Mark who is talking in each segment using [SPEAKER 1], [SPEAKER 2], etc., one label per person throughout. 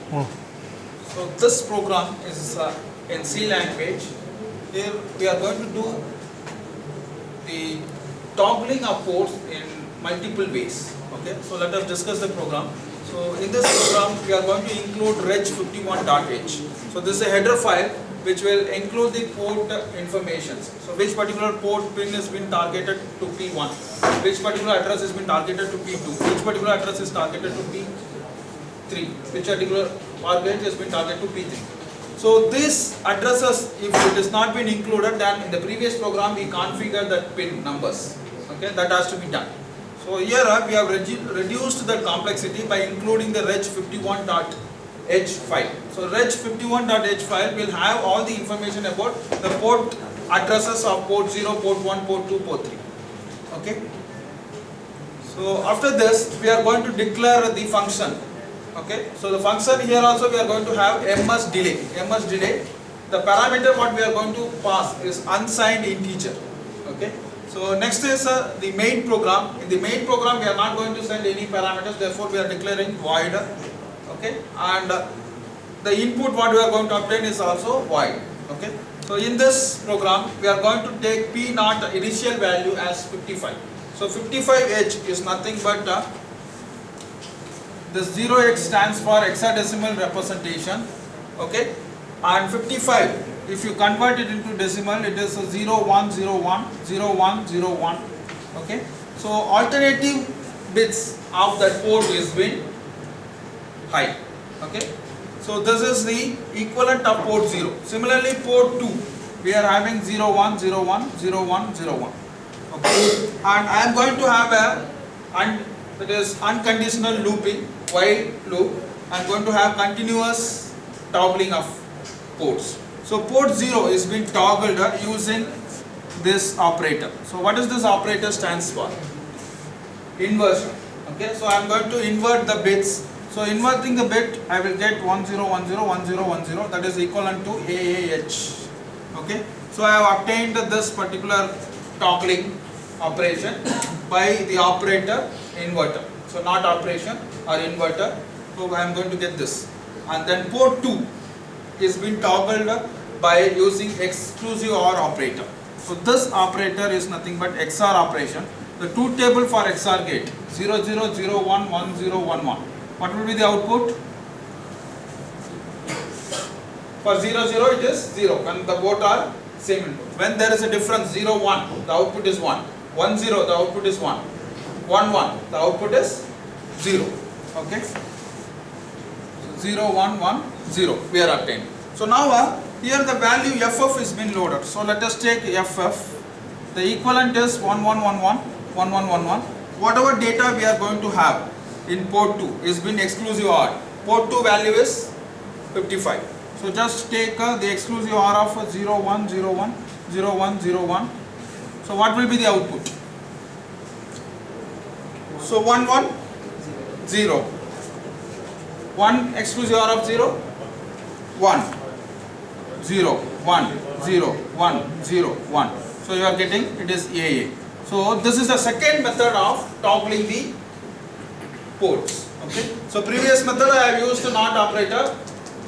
[SPEAKER 1] So this program is in C language. Here we are going to do the toggling of ports in multiple ways. Okay, so let us discuss the program. So in this program we are going to include reg51.h. So this is a header file which will include the port information. So which particular port pin has been targeted to P1, which particular address has been targeted to P2, which particular address is targeted to P3, which particular target has been targeted to P3. So this addresses, if it has not been included, then in the previous program we configured that pin numbers. Okay, that has to be done. So here we have reduced the complexity by including the reg51.h file. So reg51.h file will have all the information about the port addresses of port 0, port 1, port 2, port 3. Okay. So after this we are going to declare the function. Okay. So the function here also we are going to have ms delay. Ms delay. The parameter what we are going to pass is unsigned integer. Okay. So next is the main program. In the main program we are not going to send any parameters, therefore we are declaring void. Okay, and the input what we are going to obtain is also void. Okay, so in this program we are going to take P naught initial value as 55. So 55H is nothing but the 0x stands for hexadecimal representation. Okay, and 55, if you convert it into decimal, it is 0101 0101. Okay, so alternative bits of that port is been high. Okay, so this is the equivalent of port 0. Similarly, port 2 we are having 0101 0101. Okay, and I am going to have that is unconditional looping while loop. I am going to have continuous toggling of ports. So port 0 is being toggled using this operator. So what is this operator stands for? Inversion. Okay, so I am going to invert the bits. So inverting the bit, I will get 10101010, that is equivalent to AAH. Okay, so I have obtained this particular toggling operation by the operator inverter. So not operation or inverter. So I am going to get this. And then port 2 is being toggled by using exclusive OR operator. So this operator is nothing but XOR operation. The truth table for XOR gate 00011011. What will be the output? For 00 it is 0 and the both are same input. When there is a difference 0 1, the output is 1. 1 0, the output is 1. 1 1, the output is 0. Okay. So 0 1 1 0 we are obtaining. So now here the value FF is been loaded. So let us take FF. The equivalent is 1111 1111. Whatever data we are going to have in port 2 is been exclusive OR. Port 2 value is 55. So just take the exclusive OR of 0101 0101. So what will be the output? So 1 1 0. 1 exclusive OR of 0 1 0 1 0 1 0 1. So you are getting it is AA. So this is the second method of toggling the ports. Okay. So previous method I have used NOT operator.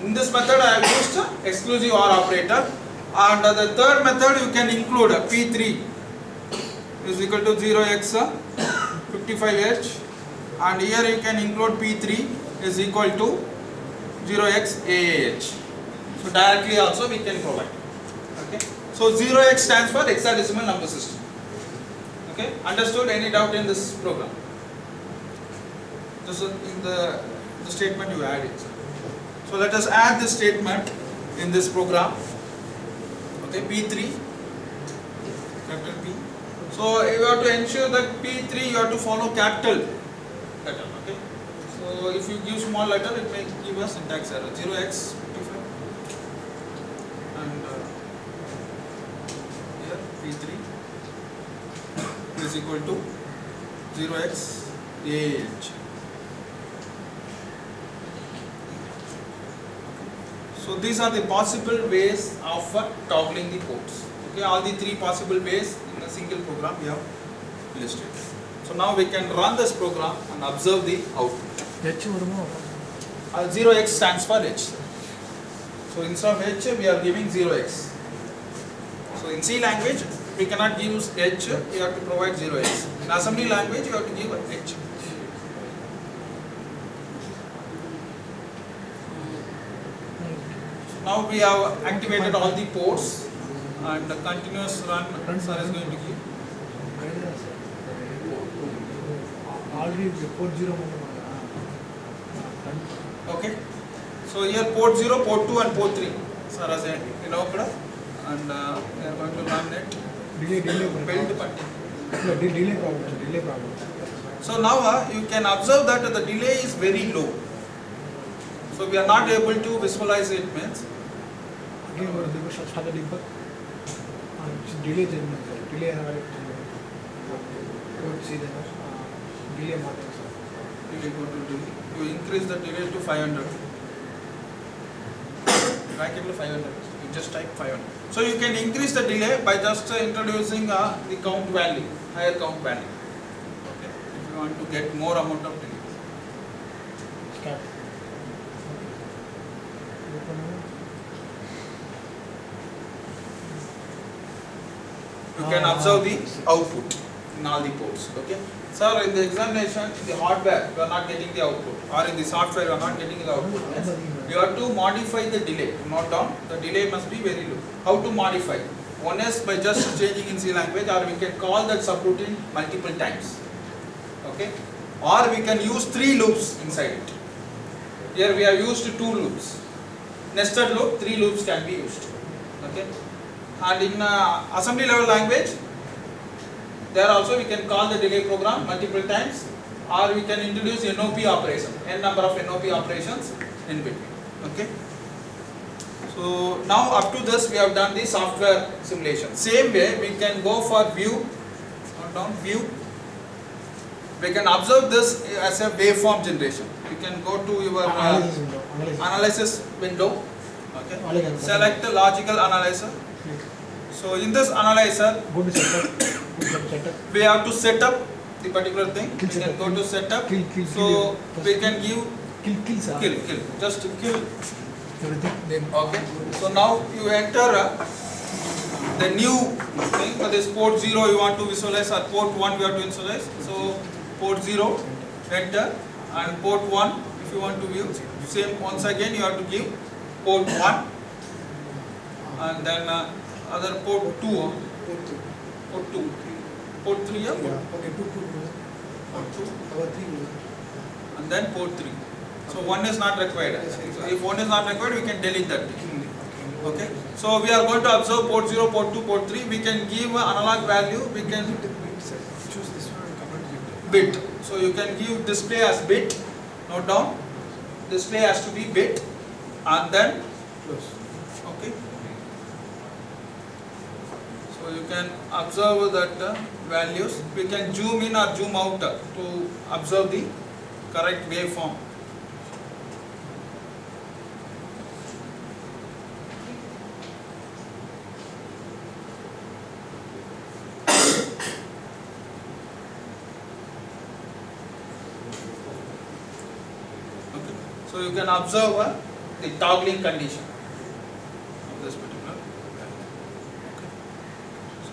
[SPEAKER 1] In this method I have used exclusive OR operator. And the third method you can include P3 is equal to 0x 55H, and here you can include P3 is equal to 0x AAH. So directly also we can provide. Okay. So 0x stands for hexadecimal number system. Okay. Understood? Any doubt in this program? This is in the statement you add it. So let us add this statement in this program. Okay, P3, capital P. So you have to ensure that P3 you have to follow capital letter. Okay. So if you give small letter, it may give us syntax error. 0x 55 and here P3 is equal to 0x AH. So these are the possible ways of toggling the ports. Okay, all the three possible ways in a single program we have listed. So now we can run this program and observe the output. 0x stands for H. So instead of H, we are giving 0x. So in C language, we cannot use H, we have to provide 0x. In assembly language, you have to give H. Now we have activated all the ports and the continuous run sir is going to give.
[SPEAKER 2] Already port 0.
[SPEAKER 1] Okay. So here port 0, port 2 and port 3. Sir has and we are going to run it.
[SPEAKER 2] Delay
[SPEAKER 1] Build button.
[SPEAKER 2] delay problem.
[SPEAKER 1] So now you can observe that the delay is very low. So we are not able to visualize it means.
[SPEAKER 2] Again, we will start the debug. Delay see the delay markers.
[SPEAKER 1] You increase the delay to 500. Rank it to 500. You just type 500. So you can increase the delay by just introducing the count value, higher count value. Okay. If you want to get more amount of delay.
[SPEAKER 2] Scan.
[SPEAKER 1] You can observe the output in all the ports. Okay. Sir, in the examination, in the hardware, you are not getting the output, or in the software, you are not getting the output. You have to modify the delay. Note down, the delay must be very low. How to modify? One is by just changing in C language, or we can call that subroutine multiple times. Okay. Or we can use 3 loops inside it. Here we have used 2 loops. Nested loop, 3 loops can be used. Okay. And in assembly level language, there also we can call the delay program multiple times, or we can introduce NOP operation, n number of NOP operations in between. Okay. So now up to this we have done the software simulation. Same way we can go for view, note down view. We can observe this as a waveform generation. You can go to your analysis window. Okay. Select the logical analyzer. So in this analyzer,
[SPEAKER 2] Go to setup.
[SPEAKER 1] we have to set up the particular thing. We can go to setup. So we can give kill. Just kill.
[SPEAKER 2] Everything.
[SPEAKER 1] Okay. So now you enter the new thing. For this port 0 you want to visualize, or port 1 you have to visualize. So port 0, enter, and port 1 if you want to view. Same once again you have to give port 1, and then other port 2. Port 2. Port 3, yeah? Port 2. And then port 3. So 1 is not required. So if 1 is not required, we can delete that. Okay. So we are going to observe port 0, port 2, port 3. We can give an analog value. We can
[SPEAKER 2] Choose this one.
[SPEAKER 1] bit. So you can give display as bit. Note down. Display has to be bit, and then
[SPEAKER 2] Close.
[SPEAKER 1] okay. So you can observe that values. We can zoom in or zoom out to observe the correct waveform. Okay. So you can observe the toggling condition of this particular.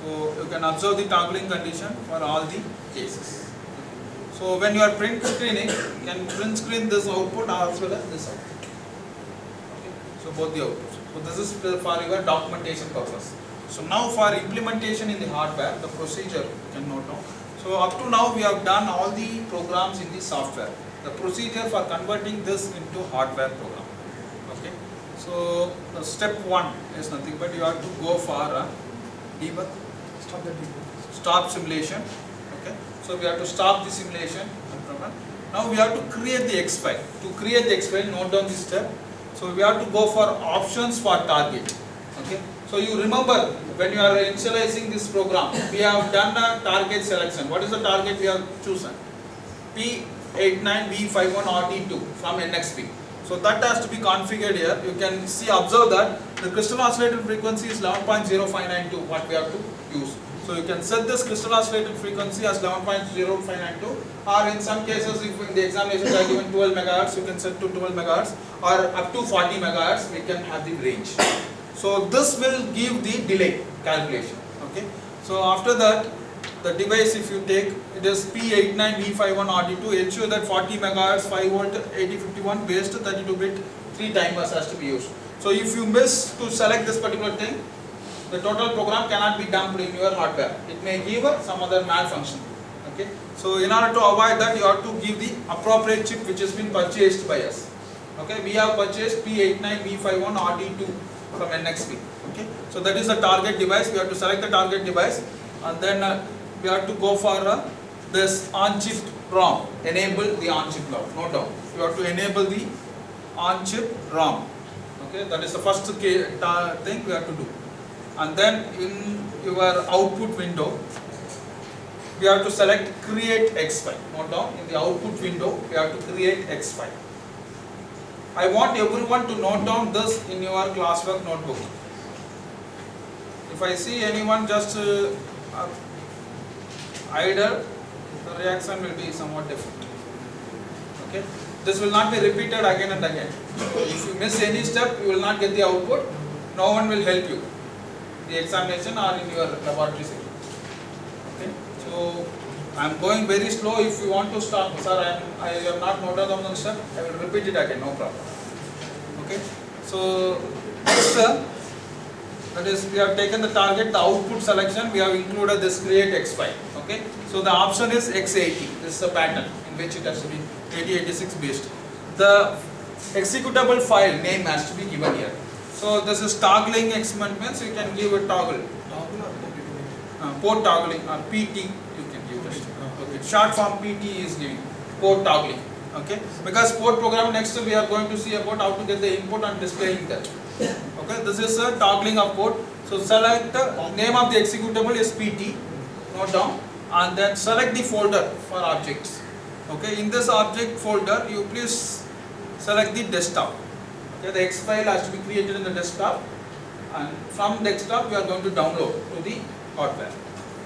[SPEAKER 1] So you can observe the toggling condition for all the cases. So when you are print screening, you can print screen this output as well as this output. Okay. So both the outputs. So this is for your documentation purpose. So now for implementation in the hardware, the procedure you can note down. So up to now we have done all the programs in the software. The procedure for converting this into hardware program. Okay. So the step 1 is nothing but you have to go for debug.
[SPEAKER 2] Stop the debug.
[SPEAKER 1] Stop simulation. Okay. So we have to stop the simulation. Now we have to create the X file. To create the X file, note down this step. So we have to go for options for target. Okay. So you remember when you are initializing this program, we have done a target selection. What is the target we have chosen? P89V51RD2 from NXP. So that has to be configured here. You can see, observe that the crystal oscillator frequency is 11.0592, what we have to use. So you can set this crystal oscillated frequency as 11.0592, or in some cases if in the examinations are given 12 megahertz, you can set to 12 megahertz, or up to 40 megahertz we can have the range. So this will give the delay calculation. Okay. So after that, the device, if you take, it is P89V51RD2, ensure that 40 megahertz 5 volt 8051 based 32-bit 3 timers has to be used. So if you miss to select this particular thing, the total program cannot be dumped in your hardware. It may give some other malfunction. Okay. So in order to avoid that, you have to give the appropriate chip which has been purchased by us. Okay. We have purchased P89V51RD2 from NXP. Okay. So that is the target device. We have to select the target device, and then we have to go for this on-chip ROM. Enable the on-chip ROM. Note down. You have to enable the on-chip ROM. Okay. That is the first thing we have to do. And then in your output window, we have to select create X file. Note down, in the output window, we have to create X file. I want everyone to note down this in your classwork notebook. If I see anyone just idle, the reaction will be somewhat different. Okay. This will not be repeated again and again. If you miss any step, you will not get the output. No one will help you. The examination or in your laboratory section. Okay. So I am going very slow. If you want to stop, sir, I have not noted down the step. I will repeat it again. No problem. Okay. So next, that is, we have taken the target, the output selection. We have included this create X file. Okay. So the option is X80. This is a pattern in which it has to be 8086 based. The executable file name has to be given here. So this is toggling experiment, means you can give a toggle. Port toggling or PT you can give just. Okay. Short form PT is giving port toggling. Okay. Because port program, next we are going to see about how to get the input and displaying that. Okay. This is a toggling of port. So select the name of the executable is PT. Note down, and then select the folder for objects. Okay. In this object folder, you please select the desktop. Okay, the X file has to be created in the desktop, and from desktop we are going to download to the hardware.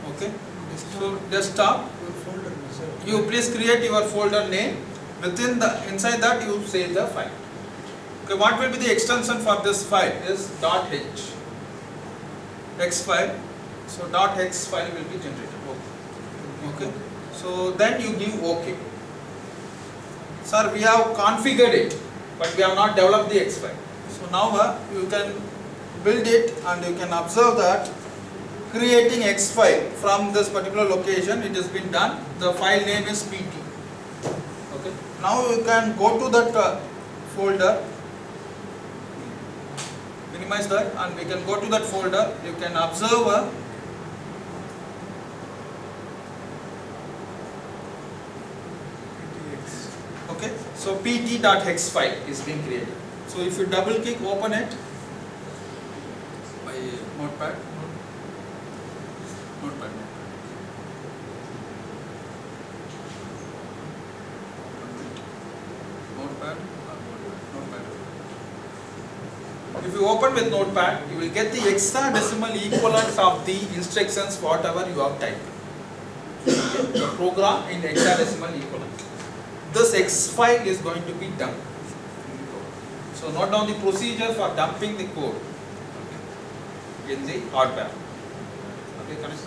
[SPEAKER 1] Okay, so desktop, you please create your folder name. Within the inside that you save the file. Okay, what will be the extension for this file is .h X file. So .x file will be generated. Okay, so then you give OK. Sir, we have configured it, but we have not developed the X file. So now you can build it, and you can observe that creating X file from this particular location, it has been done. The file name is PT. Okay. Now you can go to that folder, minimize that, and we can go to that folder. You can observe okay. So pt.hex file is being created. So if you double click, open it by notepad. If you open with notepad, you will get the hexadecimal equivalent of the instructions whatever you have typed. Okay. The program in hexadecimal equivalent. This X file is going to be dumped. So note down the procedure for dumping the code in the hardware. Okay, connect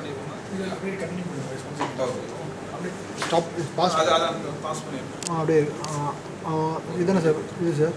[SPEAKER 2] Stop. Pass.
[SPEAKER 1] Pass.
[SPEAKER 2] இதுதானே sir இது sir